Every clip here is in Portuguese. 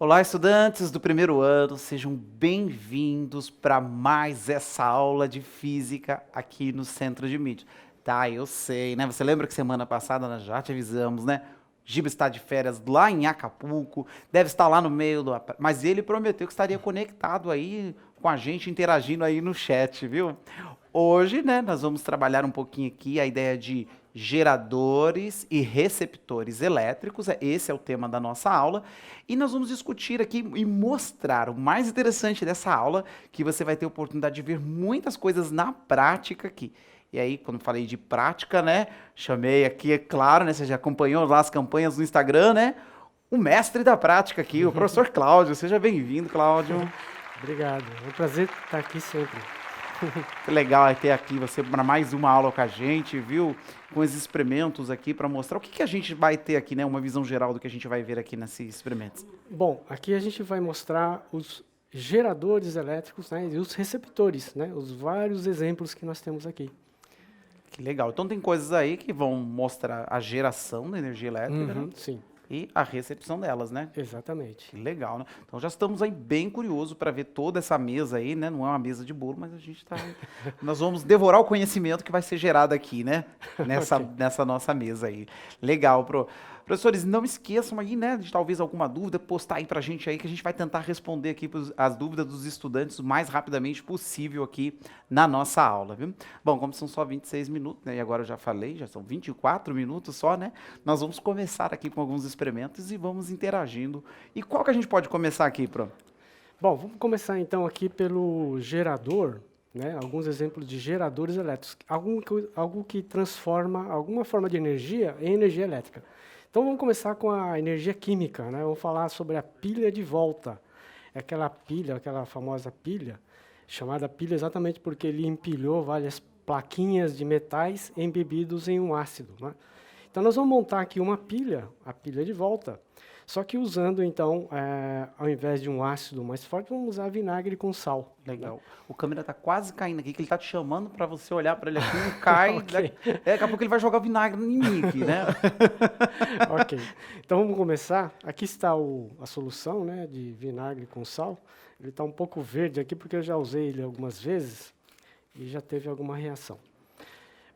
Olá, estudantes do primeiro ano, sejam bem-vindos para mais essa aula de física aqui no Centro de Mídia. Tá, eu sei, né? Você lembra que semana passada nós já te avisamos, né? O Giba está de férias lá em Acapulco, deve estar lá no meio do... Mas ele prometeu que estaria conectado aí com a gente, interagindo aí no chat, viu? Hoje, né, nós vamos trabalhar um pouquinho aqui a ideia de geradores e receptores elétricos. Esse é o tema da nossa aula. E nós vamos discutir aqui e mostrar o mais interessante dessa aula, que você vai ter oportunidade de ver muitas coisas na prática aqui. E aí, quando falei de prática, né, chamei aqui, é claro, né, você já acompanhou lá as campanhas no Instagram, né, o mestre da prática aqui, o professor Cláudio. Seja bem-vindo, Cláudio. Obrigado. É um prazer estar aqui sempre. Que legal é ter aqui você para mais uma aula com a gente, viu? Com esses experimentos aqui para mostrar o que que a gente vai ter aqui, né? Uma visão geral do que a gente vai ver aqui nesses experimentos. Bom, aqui a gente vai mostrar os geradores elétricos, né, e os receptores, né, os vários exemplos que nós temos aqui. Que legal. Então tem coisas aí que vão mostrar a geração da energia elétrica, né? Sim, E a recepção delas, né? exatamente. Que legal, né? Então já estamos aí bem curiosos para ver toda essa mesa aí, né? Não é uma mesa de bolo, mas a gente tá. Nós vamos devorar o conhecimento que vai ser gerado aqui, né? Nessa, Ok. nessa nossa mesa aí. Legal, professores, não esqueçam aí, né? De talvez alguma dúvida, postar aí pra gente aí, que a gente vai tentar responder aqui as dúvidas dos estudantes o mais rapidamente possível aqui na nossa aula, viu? Bom, como são só 26 minutos, né? E agora eu já falei, já são 24 minutos só, né? Nós vamos começar aqui com alguns experimentos e vamos interagindo. E qual que a gente pode começar aqui, Pro? Bom, vamos começar então aqui pelo gerador, né, alguns exemplos de geradores elétricos, algo que transforma alguma forma de energia em energia elétrica. Então vamos começar com a energia química, né? Vamos falar sobre a pilha de volta. É aquela pilha, aquela famosa pilha, chamada pilha exatamente porque ele empilhou várias plaquinhas de metais embebidos em um ácido, né? Então nós vamos montar aqui uma pilha, a pilha de volta, só que usando então, ao invés de um ácido mais forte, vamos usar vinagre com sal. Legal. O câmera tá quase caindo aqui, que ele tá te chamando para você olhar para ele aqui, não cai. Ok. Daqui a pouco ele vai jogar vinagre em mim aqui, né? Ok. Então vamos começar. Aqui está a solução, né, de vinagre com sal. Ele está um pouco verde aqui porque eu já usei ele algumas vezes e já teve alguma reação.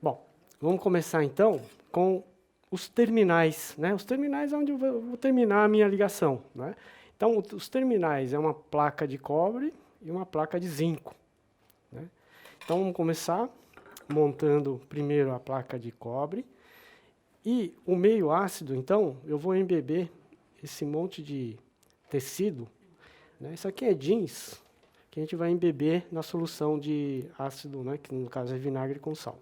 Bom, vamos começar então com os terminais, né? Os terminais é onde eu vou terminar a minha ligação, né? Então, os terminais é uma placa de cobre e uma placa de zinco, né? Então, vamos começar montando primeiro a placa de cobre. E o meio ácido, então, eu vou embeber esse monte de tecido, né? Isso aqui é jeans, que a gente vai embeber na solução de ácido, né? Que no caso é vinagre com sal.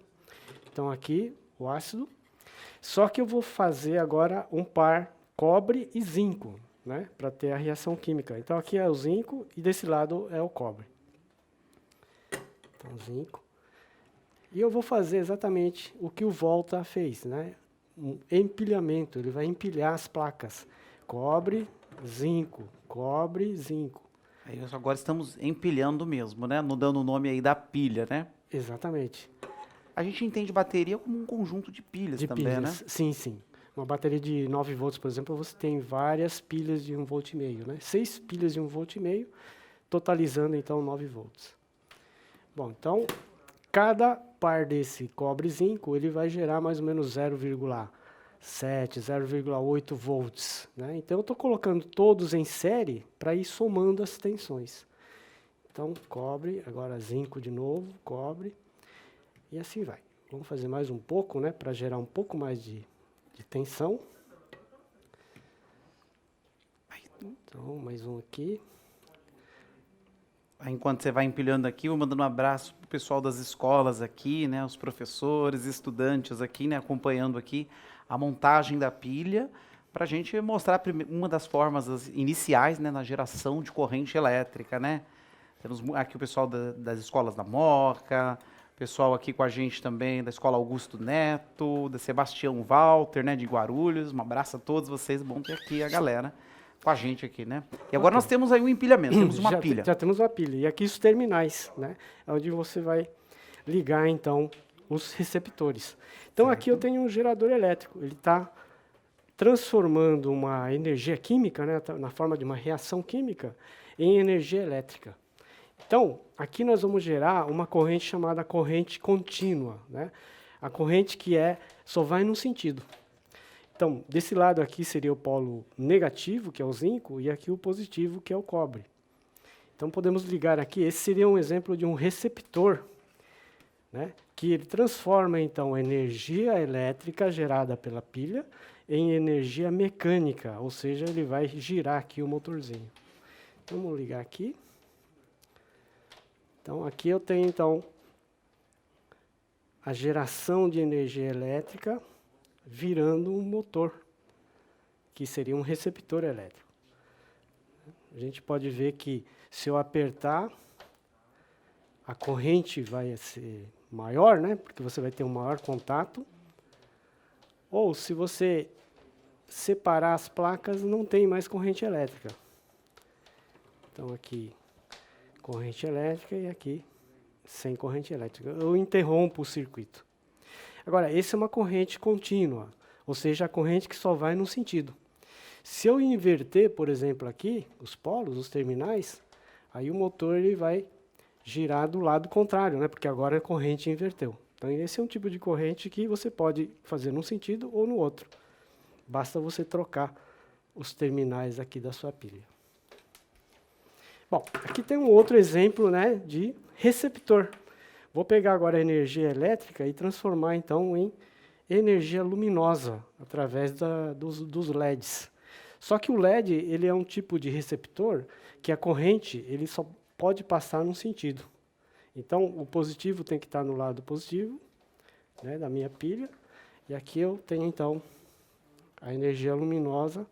Então, aqui o ácido. Só que eu vou fazer agora um par cobre e zinco, né, para ter a reação química. Então aqui é o zinco e desse lado é o cobre. Então zinco. E eu vou fazer exatamente o que o Volta fez, né? Um empilhamento, ele vai empilhar as placas. Cobre, zinco, cobre, zinco. Aí agora estamos empilhando mesmo, né? Não dando o nome aí da pilha, né? Exatamente. A gente entende bateria como um conjunto de pilhas De também, né? pilhas, sim, sim. Uma bateria de 9 volts, por exemplo, você tem várias pilhas de 1,5 volt, né? 6 pilhas de 1,5 volt, totalizando então 9 volts. Bom, então, cada par desse cobre e zinco, ele vai gerar mais ou menos 0,7, 0,8 volts, né? Então, eu estou colocando todos em série para ir somando as tensões. Então, cobre, agora zinco de novo, cobre, e assim vai. Vamos fazer mais um pouco, né, para gerar um pouco mais de tensão. Então, mais um aqui. Aí, enquanto você vai empilhando aqui, vou mandando um abraço pro pessoal das escolas aqui, né? Os professores, estudantes aqui, né? Acompanhando aqui a montagem da pilha, para a gente mostrar uma das formas iniciais, né? Na geração de corrente elétrica, né? Temos aqui o pessoal das escolas da Moca, pessoal aqui com a gente também da Escola Augusto Neto, da Sebastião Walter, né, de Guarulhos. Um abraço a todos vocês, bom ter aqui a galera com a gente aqui, né? E agora Ok. nós temos aí um empilhamento, temos uma pilha. Já temos uma pilha. E aqui os terminais, né? É onde você vai ligar, então, os receptores. Então, aqui eu tenho um gerador elétrico. Ele está transformando uma energia química, né, na forma de uma reação química, em energia elétrica. Então, aqui nós vamos gerar uma corrente chamada corrente contínua, né? A corrente que só vai num sentido. Então, desse lado aqui seria o polo negativo, que é o zinco, e aqui o positivo, que é o cobre. Então, podemos ligar aqui, esse seria um exemplo de um receptor, né, que ele transforma, então, a energia elétrica gerada pela pilha em energia mecânica, ou seja, ele vai girar aqui o motorzinho. Vamos ligar aqui. Então, aqui eu tenho, então, a geração de energia elétrica virando um motor, que seria um receptor elétrico. A gente pode ver que, se eu apertar, a corrente vai ser maior, né? Porque você vai ter um maior contato. Ou, se você separar as placas, não tem mais corrente elétrica. Então, aqui, corrente elétrica e aqui, sem corrente elétrica. Eu interrompo o circuito. Agora, essa é uma corrente contínua, ou seja, a corrente que só vai num sentido. Se eu inverter, por exemplo, aqui, os polos, os terminais, aí o motor ele vai girar do lado contrário, né? Porque agora a corrente inverteu. Então, esse é um tipo de corrente que você pode fazer num sentido ou no outro. Basta você trocar os terminais aqui da sua pilha. Bom, aqui tem um outro exemplo, né, de receptor. Vou pegar agora a energia elétrica e transformar, então, em energia luminosa, através dos LEDs. Só que o LED ele é um tipo de receptor que a corrente ele só pode passar num sentido. Então, o positivo tem que estar no lado positivo, né, da minha pilha, e aqui eu tenho, então, a energia luminosa,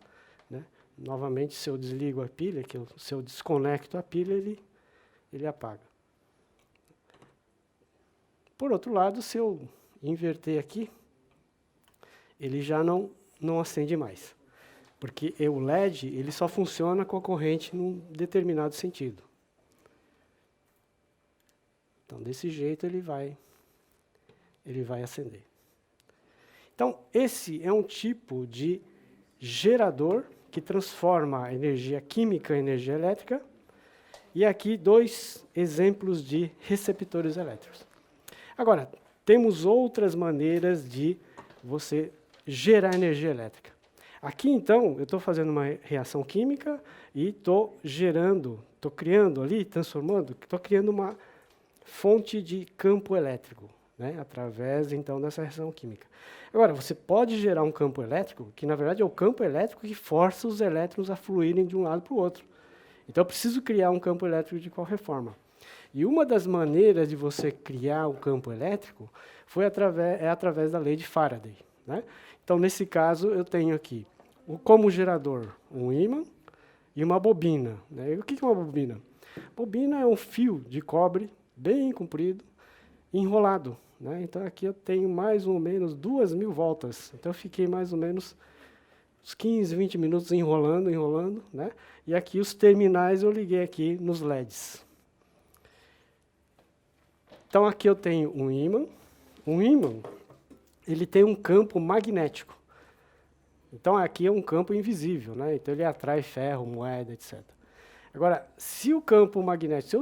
né. Novamente, se eu desligo a pilha, se eu desconecto a pilha, ele apaga. Por outro lado, se eu inverter aqui, ele já não acende mais. Porque o LED ele só funciona com a corrente num determinado sentido. Então, desse jeito, ele vai acender. Então, esse é um tipo de gerador que transforma a energia química em energia elétrica. E aqui, 2 exemplos de receptores elétricos. Agora, temos outras maneiras de você gerar energia elétrica. Aqui, então, eu estou fazendo uma reação química e estou criando ali, estou criando uma fonte de campo elétrico, né, através, então, dessa reação química. Agora, você pode gerar um campo elétrico, que, na verdade, é o campo elétrico que força os elétrons a fluírem de um lado para o outro. Então, eu preciso criar um campo elétrico de qualquer forma. E uma das maneiras de você criar o campo elétrico é através da lei de Faraday, né? Então, nesse caso, eu tenho aqui, como gerador, um ímã e uma bobina, né? E o que é uma bobina? Bobina é um fio de cobre bem comprido, enrolado, né? Então, aqui eu tenho mais ou menos 2.000 voltas. Então, eu fiquei mais ou menos uns 15, 20 minutos enrolando, né? E aqui os terminais eu liguei aqui nos LEDs. Então, aqui eu tenho um ímã. Um ímã, ele tem um campo magnético. Então, aqui é um campo invisível, né? Então, ele atrai ferro, moeda, etc. Agora, se o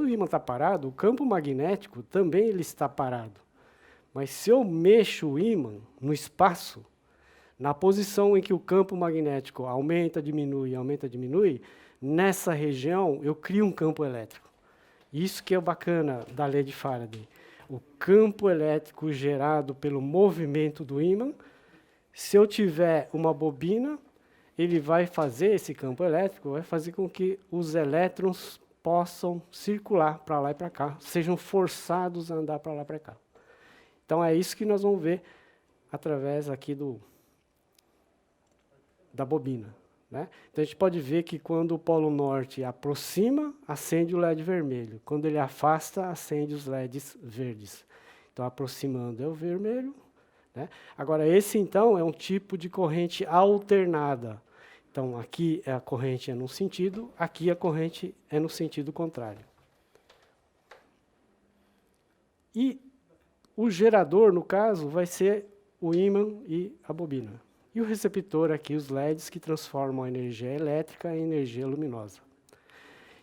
ímã está parado, o campo magnético também ele está parado. Mas se eu mexo o ímã no espaço, na posição em que o campo magnético aumenta, diminui, nessa região eu crio um campo elétrico. Isso que é bacana da lei de Faraday. O campo elétrico gerado pelo movimento do ímã, se eu tiver uma bobina, ele vai fazer esse campo elétrico, vai fazer com que os elétrons possam circular para lá e para cá, sejam forçados a andar para lá e para cá. Então, é isso que nós vamos ver através aqui da bobina, né? Então, a gente pode ver que quando o polo norte aproxima, acende o LED vermelho. Quando ele afasta, acende os LEDs verdes. Então, aproximando é o vermelho, né? Agora, esse, então, é um tipo de corrente alternada. Então, aqui a corrente é num sentido, aqui a corrente é no sentido contrário. E o gerador, no caso, vai ser o ímã e a bobina. E o receptor aqui, os LEDs, que transformam a energia elétrica em energia luminosa.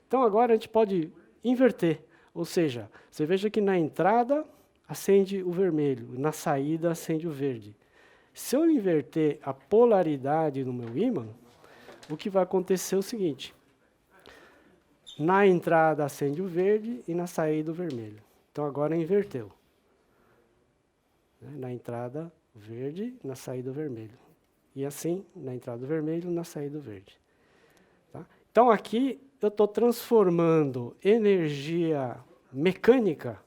Então agora a gente pode inverter, ou seja, você veja que na entrada acende o vermelho, na saída acende o verde. Se eu inverter a polaridade no meu ímã, o que vai acontecer é o seguinte: na entrada acende o verde e na saída o vermelho. Então agora inverteu. Na entrada o verde, na saída o vermelho. E assim, na entrada o vermelho, na saída o verde. Tá? Então aqui eu estou transformando energia mecânica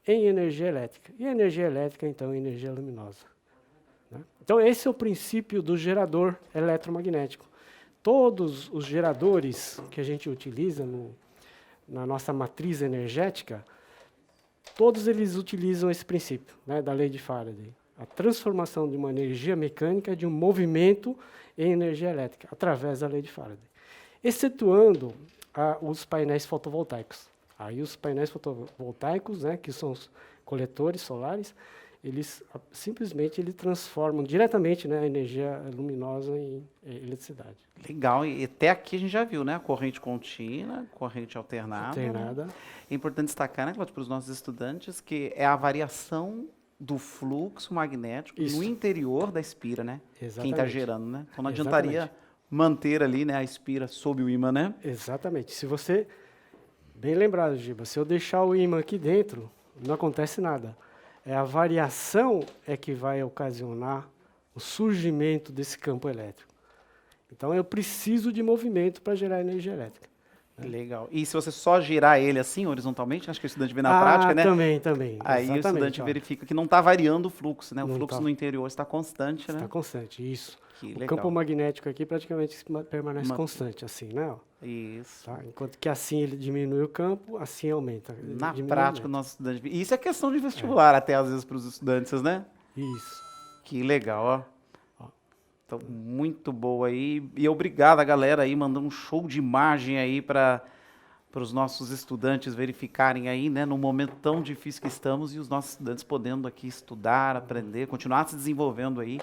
em energia elétrica. E a energia elétrica, então, em energia luminosa. Né? Então esse é o princípio do gerador eletromagnético. Todos os geradores que a gente utiliza na nossa matriz energética, todos eles utilizam esse princípio, né, da lei de Faraday. A transformação de uma energia mecânica de um movimento em energia elétrica, através da lei de Faraday. Excetuando os painéis fotovoltaicos. Aí os painéis fotovoltaicos, né, que são os coletores solares, eles simplesmente transformam diretamente, né, a energia luminosa em eletricidade. Legal, e até aqui a gente já viu, né? A corrente contínua, corrente alternada. Alternada. É importante destacar, né, Cláudio, para os nossos estudantes, que é a variação do fluxo magnético Isso. no interior da espira, né? Exatamente. Quem está gerando, né? Então não Exatamente. adiantaria manter ali, né, a espira sob o ímã, né? Exatamente. Se você, bem lembrado, Giba, se eu deixar o ímã aqui dentro, não acontece nada. É a variação é que vai ocasionar o surgimento desse campo elétrico. Então eu preciso de movimento para gerar energia elétrica. Legal. E se você só girar ele assim, horizontalmente, acho que o estudante vê na prática, né? Também. Aí Exatamente, o estudante ó. verifica que não está variando o fluxo, né? O Não fluxo tá. no interior está constante, né? Está constante, isso. Que O legal. campo magnético aqui praticamente permanece constante, assim, né? Ó. Isso. Tá? Enquanto que assim ele diminui o campo, assim aumenta. Na Diminui, prática, o aumenta. nosso estudante... E isso é questão de vestibular, até às vezes, para os estudantes, né? Isso. Que legal, ó. Então, muito boa aí. E obrigado a galera aí, mandando um show de imagem aí para os nossos estudantes verificarem aí, né, num momento tão difícil que estamos, e os nossos estudantes podendo aqui estudar, aprender, continuar se desenvolvendo aí,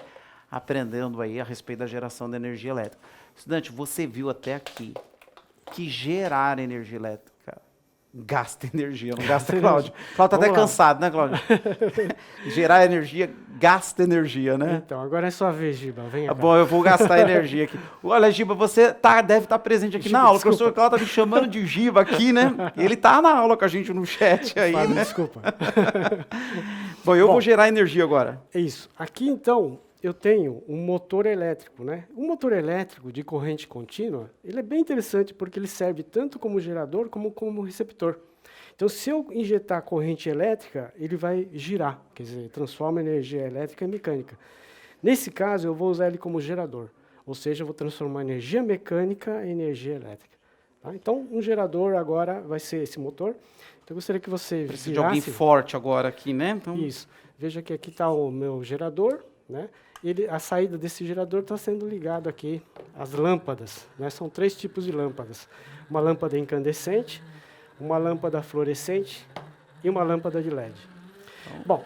aprendendo aí a respeito da geração de energia elétrica. Estudante, você viu até aqui que gerar energia elétrica gasta energia, não gasta, Cláudio? Cláudio tá até cansado, né, Cláudio? Gerar energia gasta energia, né? Então, agora é sua vez, Giba. Vem cá. Bom, eu vou gastar energia aqui. Olha, Giba, você deve estar presente aqui Giba, na aula. desculpa. O professor Cláudio tá me chamando de Giba aqui, né? Ele tá na aula com a gente no chat aí, Fala, né? desculpa. Bom, eu vou gerar energia agora. É isso. Aqui, então, eu tenho um motor elétrico, né? Um motor elétrico de corrente contínua, ele é bem interessante porque ele serve tanto como gerador como receptor. Então, se eu injetar corrente elétrica, ele vai girar, quer dizer, transforma energia elétrica em mecânica. Nesse caso, eu vou usar ele como gerador, ou seja, eu vou transformar energia mecânica em energia elétrica. Tá? Então, um gerador agora vai ser esse motor. Então, eu gostaria que você Preciso de alguém forte agora aqui, né? Então... Isso. Veja que aqui está o meu gerador, né? A saída desse gerador está sendo ligado aqui às lâmpadas, né? São 3 tipos de lâmpadas. Uma lâmpada incandescente, uma lâmpada fluorescente e uma lâmpada de LED. Bom,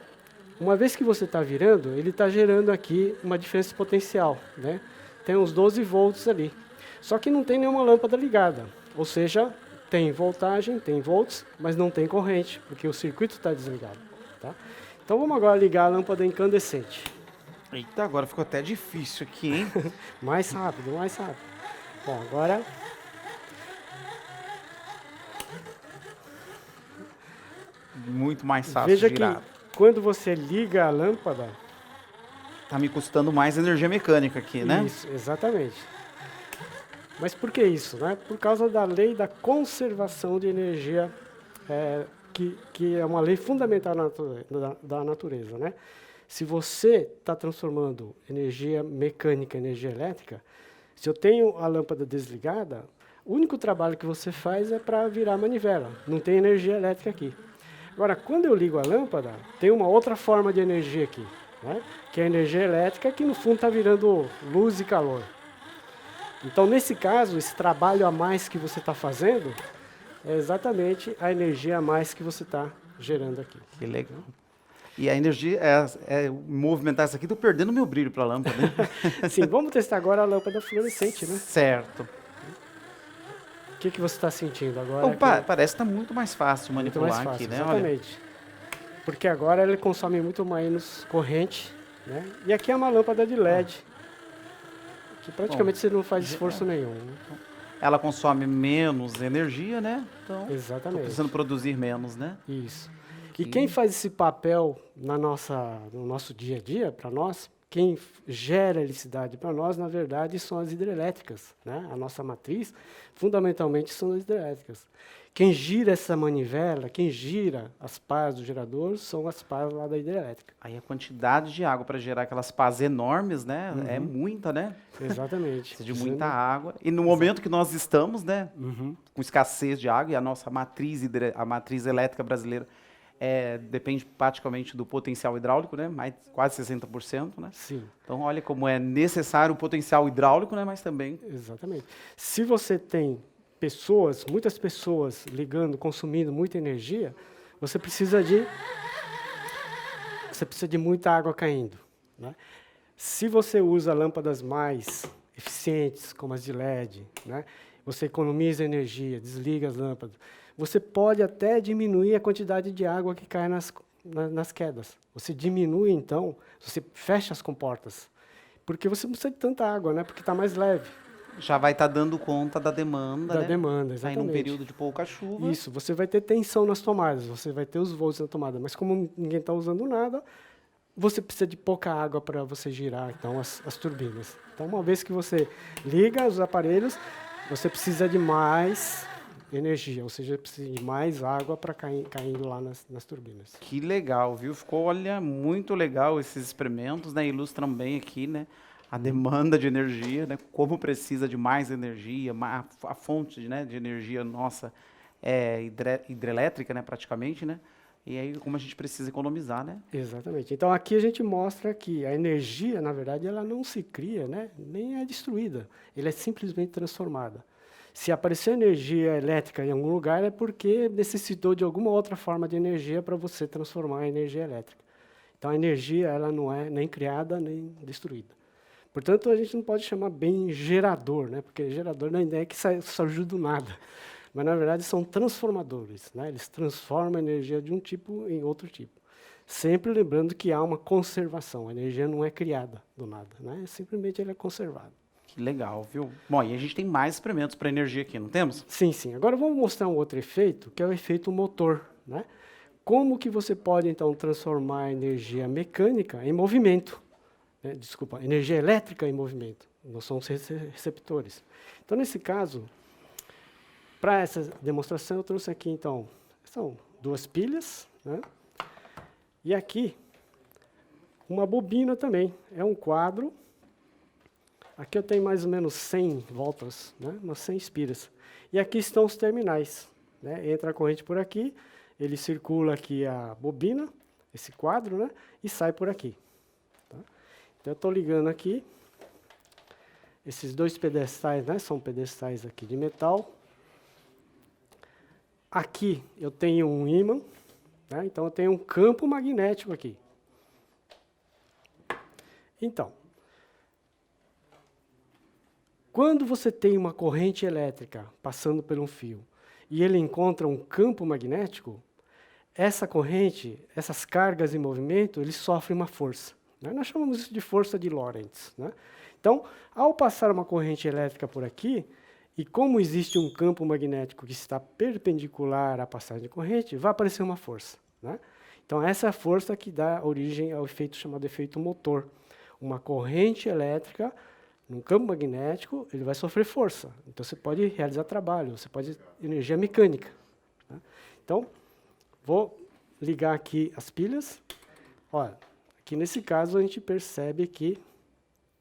uma vez que você está virando, ele está gerando aqui uma diferença potencial, né? Tem uns 12 volts ali. Só que não tem nenhuma lâmpada ligada, ou seja, tem voltagem, tem volts, mas não tem corrente, porque o circuito está desligado. Tá? Então vamos agora ligar a lâmpada incandescente. Eita, agora ficou até difícil aqui, hein? Mais rápido, mais rápido. Bom, agora... Muito mais fácil Veja de girar. que quando você liga a lâmpada... Tá me custando mais energia mecânica aqui, né? Isso, exatamente. Mas por que isso? Né? Por causa da lei da conservação de energia, que é uma lei fundamental da natureza. Né? Se você está transformando energia mecânica em energia elétrica, se eu tenho a lâmpada desligada, o único trabalho que você faz é para virar a manivela. Não tem energia elétrica aqui. Agora, quando eu ligo a lâmpada, tem uma outra forma de energia aqui, né? Que é a energia elétrica, que no fundo está virando luz e calor. Então, nesse caso, esse trabalho a mais que você está fazendo é exatamente a energia a mais que você está gerando aqui. Que legal. E a energia, movimentar isso aqui, tô perdendo meu brilho para a lâmpada, né? Sim, vamos testar agora a lâmpada fluorescente, né? Certo. O que você está sentindo agora? Opa, parece que tá muito mais fácil Muito manipular mais fácil, aqui, né? Olha. exatamente. Porque agora ele consome muito menos corrente, né? E aqui é uma lâmpada de LED, que praticamente você não faz esforço nenhum, né? Ela consome menos energia, né? Então, tô Exatamente. precisando produzir menos, né? Isso. E quem faz esse papel no nosso dia a dia, para nós, quem gera eletricidade para nós, na verdade, são as hidrelétricas, né? A nossa matriz, fundamentalmente, são as hidrelétricas. Quem gira essa manivela, quem gira as pás do gerador, são as pás lá da hidrelétrica. Aí a quantidade de água para gerar aquelas pás enormes, né? É muita, né? Exatamente. Precisa de muita água. E no momento que nós estamos, né? Com escassez de água, e a nossa a matriz elétrica brasileira depende praticamente do potencial hidráulico, né? Mais quase 60%, né? Sim. Então, olha como é necessário o potencial hidráulico, né? Mas também Exatamente. Se você tem muitas pessoas ligando, consumindo muita energia, você precisa de muita água caindo, né? Se você usa lâmpadas mais eficientes, como as de LED, né? Você economiza energia, desliga as lâmpadas. Você pode até diminuir a quantidade de água que cai nas quedas. Você diminui, então, você fecha as comportas. Porque você não precisa de tanta água, né? Porque está mais leve. já vai estar dando conta da demanda, Da né? demanda, Aí exatamente. num período de pouca chuva. Isso, você vai ter tensão nas tomadas, você vai ter os volts na tomada. Mas como ninguém está usando nada, você precisa de pouca água para você girar então, as turbinas. Então, uma vez que você liga os aparelhos, você precisa de mais energia, ou seja, precisa de mais água para caindo lá nas turbinas. Que legal, viu? Ficou, olha, muito legal esses experimentos, né? Ilustram bem aqui, né? A demanda de energia, né? Como precisa de mais energia, a fonte, né, de energia nossa é hidrelétrica, né, praticamente, né? E aí como a gente precisa economizar, né? Exatamente. Então aqui a gente mostra que a energia, na verdade, ela não se cria, né? Nem é destruída. Ela é simplesmente transformada. Se aparecer energia elétrica em algum lugar é porque necessitou de alguma outra forma de energia para você transformar em energia elétrica. Então a energia ela não é nem criada nem destruída. Portanto, a gente não pode chamar bem gerador, né? Porque gerador na ideia é que surgiu do nada. Mas, na verdade, são transformadores, né? Eles transformam a energia de um tipo em outro tipo. Sempre lembrando que há uma conservação. A energia não é criada do nada, né? Simplesmente ela é conservada. Que legal, viu? Bom, e a gente tem mais experimentos para energia aqui, não temos? Sim, sim. Agora vamos mostrar um outro efeito, que é o efeito motor, né? Como que você pode, então, transformar a energia mecânica em movimento? Desculpa, energia elétrica em movimento. Não são os receptores. Então, nesse caso, para essa demonstração, eu trouxe aqui, então, são 2 pilhas, né? E aqui, uma bobina também. É um quadro. Aqui eu tenho mais ou menos 100 voltas, né? Umas 100 espiras. E aqui estão os terminais, né? Entra a corrente por aqui, ele circula aqui a bobina, esse quadro, né? E sai por aqui. Tá? Então, eu estou ligando aqui. Esses 2 pedestais, né? São pedestais aqui de metal. Aqui eu tenho um ímã, né? Então eu tenho um campo magnético aqui. Então, quando você tem uma corrente elétrica passando por um fio e ele encontra um campo magnético, essa corrente, essas cargas em movimento, eles sofrem uma força, né? Nós chamamos isso de força de Lorentz, né? Então, ao passar uma corrente elétrica por aqui, e como existe um campo magnético que está perpendicular à passagem de corrente, vai aparecer uma força, né? Então, essa é a força que dá origem ao efeito chamado efeito motor. Uma corrente elétrica, num campo magnético, ele vai sofrer força. Então, você pode realizar trabalho, você pode energia mecânica, né? Então, vou ligar aqui as pilhas. Olha, aqui nesse caso, a gente percebe que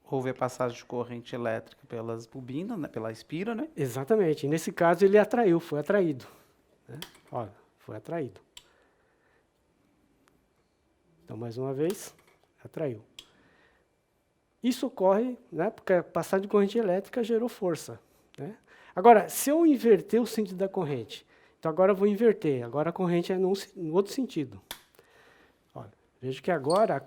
Houve a passagem de corrente elétrica pelas bobinas, né? Pela espira, né? exatamente. Nesse caso, ele atraiu, foi atraído, né? Olha, foi atraído. Então, mais uma vez, atraiu. Isso ocorre, né, porque a passagem de corrente elétrica gerou força, né? Agora, se eu inverter o sentido da corrente, então agora eu vou inverter. Agora a corrente é no outro sentido. Olha, Veja que agora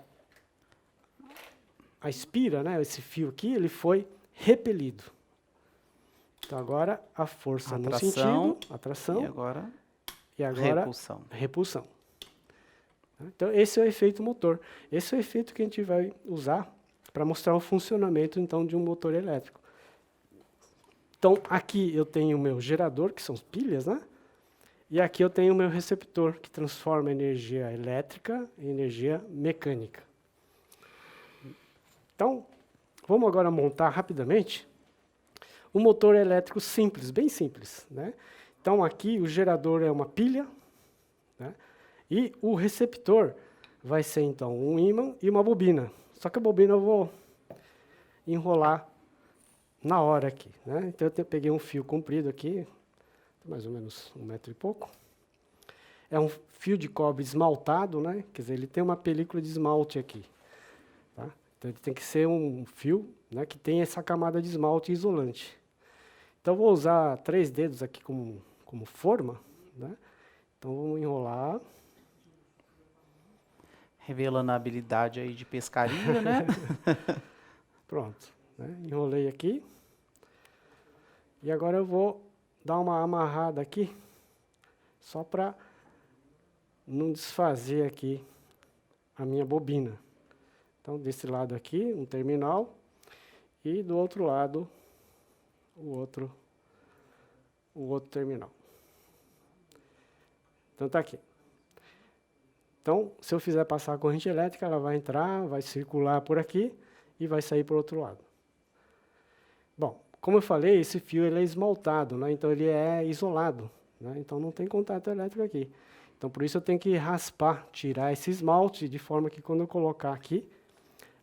a espira, né, esse fio aqui, ele foi repelido. Então agora a força no sentido, atração, e agora repulsão. Repulsão. Então esse é o efeito motor. Esse é o efeito que a gente vai usar para mostrar o funcionamento então de um motor elétrico. Então aqui eu tenho o meu gerador, que são as pilhas, né? E aqui eu tenho o meu receptor, que transforma energia elétrica em energia mecânica. Então, vamos agora montar rapidamente um motor elétrico simples, bem simples, né? Então, aqui o gerador é uma pilha, né? E o receptor vai ser, então, um ímã e uma bobina. Só que a bobina eu vou enrolar na hora aqui, né? Então, eu peguei um fio comprido aqui, mais ou menos 1 metro e pouco. É um fio de cobre esmaltado, né? Quer dizer, ele tem uma película de esmalte aqui. Tá? Então, ele tem que ser um fio, né, que tem essa camada de esmalte isolante. Então, vou usar 3 dedos aqui como forma, né? Então, vamos enrolar. Revelando a habilidade aí de pescaria, né? Pronto. Né? Enrolei aqui. E agora eu vou dar uma amarrada aqui, só para não desfazer aqui a minha bobina. Então, desse lado aqui, um terminal, e do outro lado, o outro terminal. Então, está aqui. Então, se eu fizer passar a corrente elétrica, ela vai entrar, vai circular por aqui e vai sair para o outro lado. Bom, como eu falei, esse fio ele é esmaltado, né? Então ele é isolado, né? Então não tem contato elétrico aqui. Então por isso eu tenho que raspar, tirar esse esmalte, de forma que quando eu colocar aqui,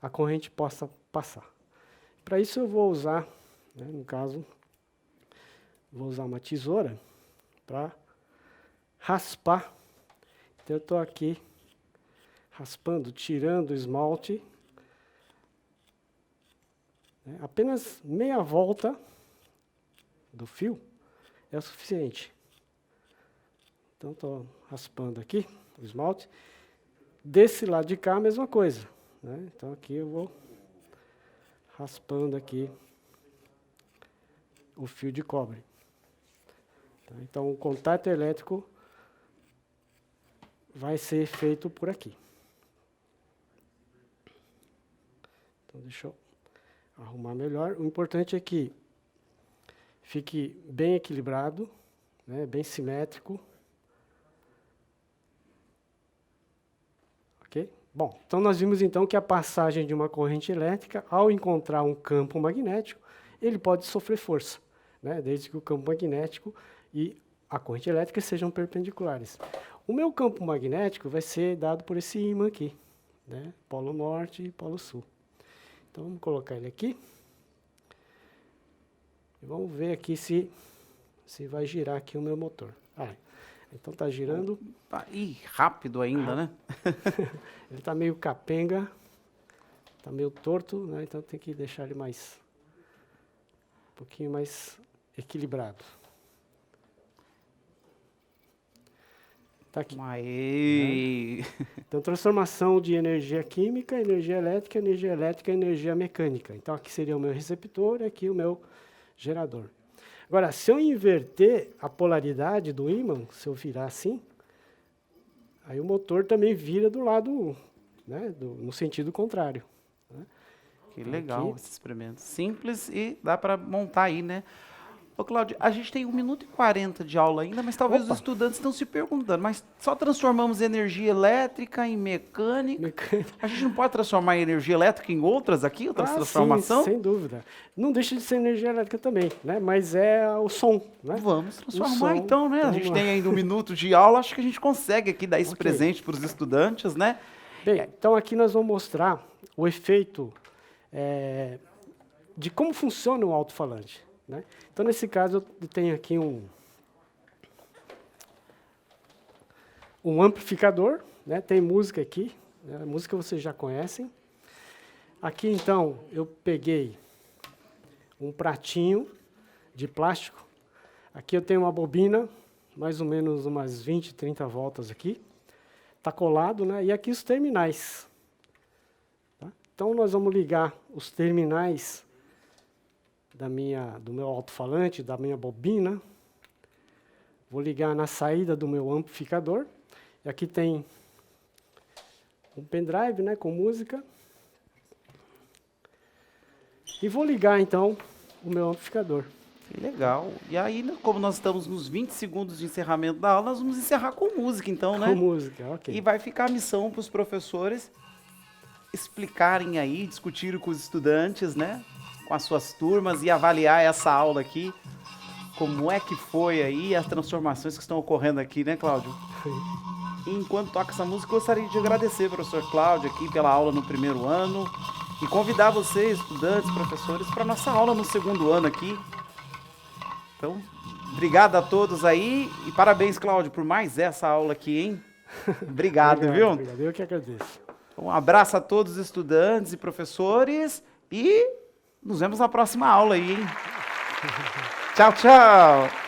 a corrente possa passar. Para isso eu vou usar, né, no caso, vou usar uma tesoura para raspar. Então eu estou aqui raspando, tirando o esmalte. Apenas meia volta do fio é o suficiente. Então, estou raspando aqui o esmalte. Desse lado de cá, a mesma coisa, né? Então, aqui eu vou raspando aqui o fio de cobre. Tá? Então, o contato elétrico vai ser feito por aqui. Então, deixa eu arrumar melhor. O importante é que fique bem equilibrado, né, bem simétrico. Ok? Bom, então nós vimos então que a passagem de uma corrente elétrica, ao encontrar um campo magnético, ele pode sofrer força, né, desde que o campo magnético e a corrente elétrica sejam perpendiculares. O meu campo magnético vai ser dado por esse ímã aqui, né, polo norte e polo sul. Então, vamos colocar ele aqui. E vamos ver aqui se vai girar aqui o meu motor. Então está girando. Ih, rápido ainda, né? Ele está meio capenga, está meio torto, né? Então tem que deixar ele um pouquinho mais equilibrado. Está aqui. Aê. Né? Então, transformação de energia química, energia elétrica, energia mecânica. Então, aqui seria o meu receptor e aqui o meu gerador. Agora, se eu inverter a polaridade do ímã, se eu virar assim, aí o motor também vira do lado, né, no sentido contrário. Né? Que legal esse experimento. Simples e dá para montar aí, né? Ô, Cláudio, a gente tem 1 minuto e 40 de aula ainda, mas talvez os estudantes estão se perguntando, mas só transformamos energia elétrica em mecânica? A gente não pode transformar energia elétrica em outras aqui, outras transformações? Sim, sem dúvida. Não deixa de ser energia elétrica também, né? Mas é o som, né? Vamos transformar então, né? A gente tem ainda 1 minuto de aula, acho que a gente consegue aqui dar esse presente para os estudantes, né? Bem, então aqui nós vamos mostrar o efeito de como funciona o alto-falante. Né? Então, nesse caso, eu tenho aqui um amplificador, né? Tem música aqui, né? A música vocês já conhecem. Aqui, então, eu peguei um pratinho de plástico. Aqui eu tenho uma bobina, mais ou menos umas 20, 30 voltas aqui. tá colado, né? E aqui os terminais. Tá? Então nós vamos ligar os terminais do meu alto-falante, da minha bobina. Vou ligar na saída do meu amplificador. E aqui tem um pendrive, né, com música. E vou ligar, então, o meu amplificador. Que legal. E aí, como nós estamos nos 20 segundos de encerramento da aula, nós vamos encerrar com música, então, né? Com música, ok. E vai ficar a missão para os professores explicarem aí, discutirem com os estudantes, né? Com as suas turmas e avaliar essa aula aqui. Como é que foi aí as transformações que estão ocorrendo aqui, né, Cláudio? E enquanto toca essa música, eu gostaria de agradecer ao professor Cláudio aqui pela aula no primeiro ano e convidar vocês, estudantes, professores, para a nossa aula no segundo ano aqui. Então, obrigado a todos aí e parabéns, Cláudio, por mais essa aula aqui, hein? Obrigado, viu? Obrigado, eu que agradeço. Um abraço a todos os estudantes e professores e nos vemos na próxima aula aí, hein? Tchau, tchau!